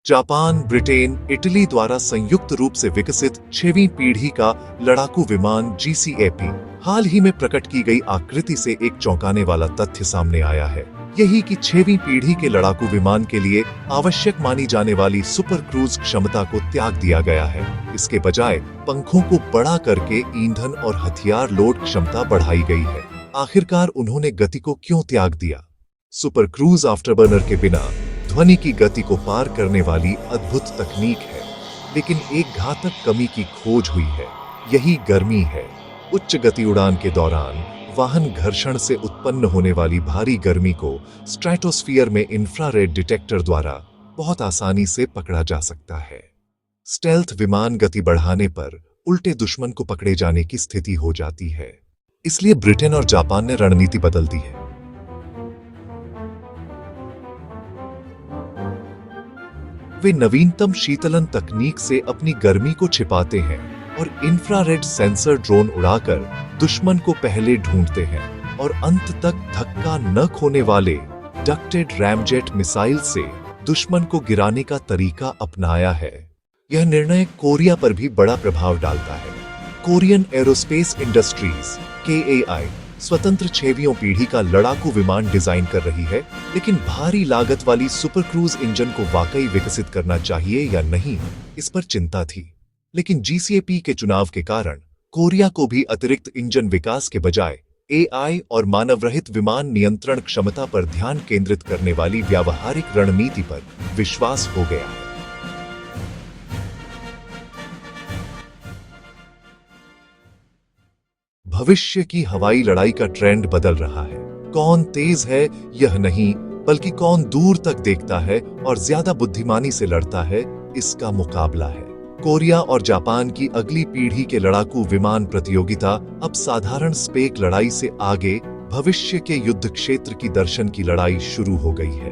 Japan, Britain, Italy द्वारा संयुक्त रूप से विकसित 6वीं पीढ़ी का लड़ाकू विमान GCAP हाल ही में प्रकट की गई आकृति से एक चौंकाने वाला तथ्य सामने आया है। यही कि 6वीं पीढ़ी के लड़ाकू विमान के लिए आवश्यक मानी जाने वाली सुपर क्रूज क्षमता को त्याग दिया गया है। इसके बजाय पंखों को बड़ा करके ईंधन और हथियार लोड क्षमता बढ़ाई गई है। आखिरकार उन्होंने गति को क्यों त्याग दिया? सुपर क्रूज आफ्टरबर्नर के बिना ध्वनि की गति को पार करने वाली अद्भुत तकनीक है, लेकिन एक घातक कमी की खोज हुई है। यही गर्मी है। उच्च गति उड़ान के दौरान वाहन घर्षण से उत्पन्न होने वाली भारी गर्मी को स्ट्रैटोस्फीयर में इंफ्रारेड डिटेक्टर द्वारा बहुत आसानी से पकड़ा जा सकता है। स्टेल्थ विमान गति बढ़ाने पर उल्टे दुश्मन को पकड़े जाने की स्थिति हो जाती है। इसलिए ब्रिटेन और जापान ने रणनीति बदल दी है। वे नवीनतम शीतलन तकनीक से अपनी गर्मी को छिपाते हैं और इंफ्रारेड सेंसर ड्रोन उड़ाकर दुश्मन को पहले ढूंढते हैं और अंत तक धक्का न खोने वाले डक्टेड रैमजेट मिसाइल से दुश्मन को गिराने का तरीका अपनाया है। यह निर्णय कोरिया पर भी बड़ा प्रभाव डालता है। कोरियन एरोस्पेस इंडस्ट्रीज KAI स्वतंत्र 6वीं पीढ़ी का लड़ाकू विमान डिजाइन कर रही है, लेकिन भारी लागत वाली सुपर क्रूज इंजन को वाकई विकसित करना चाहिए या नहीं, इस पर चिंता थी। लेकिन GCAP के चुनाव के कारण कोरिया को भी अतिरिक्त इंजन विकास के बजाय AI और मानवरहित विमान नियंत्रण क्षमता पर ध्यान केंद्रित करने वाली व्यावहारिक रणनीति पर विश्वास हो गया है। भविष्य की हवाई लड़ाई का ट्रेंड बदल रहा है। कौन तेज है यह नहीं, बल्कि कौन दूर तक देखता है और ज्यादा बुद्धिमानी से लड़ता है, इसका मुकाबला है। कोरिया और जापान की अगली पीढ़ी के लड़ाकू विमान प्रतियोगिता अब साधारण स्पेक लड़ाई से आगे भविष्य के युद्ध क्षेत्र की दर्शन की लड़ाई शुरू हो गई है।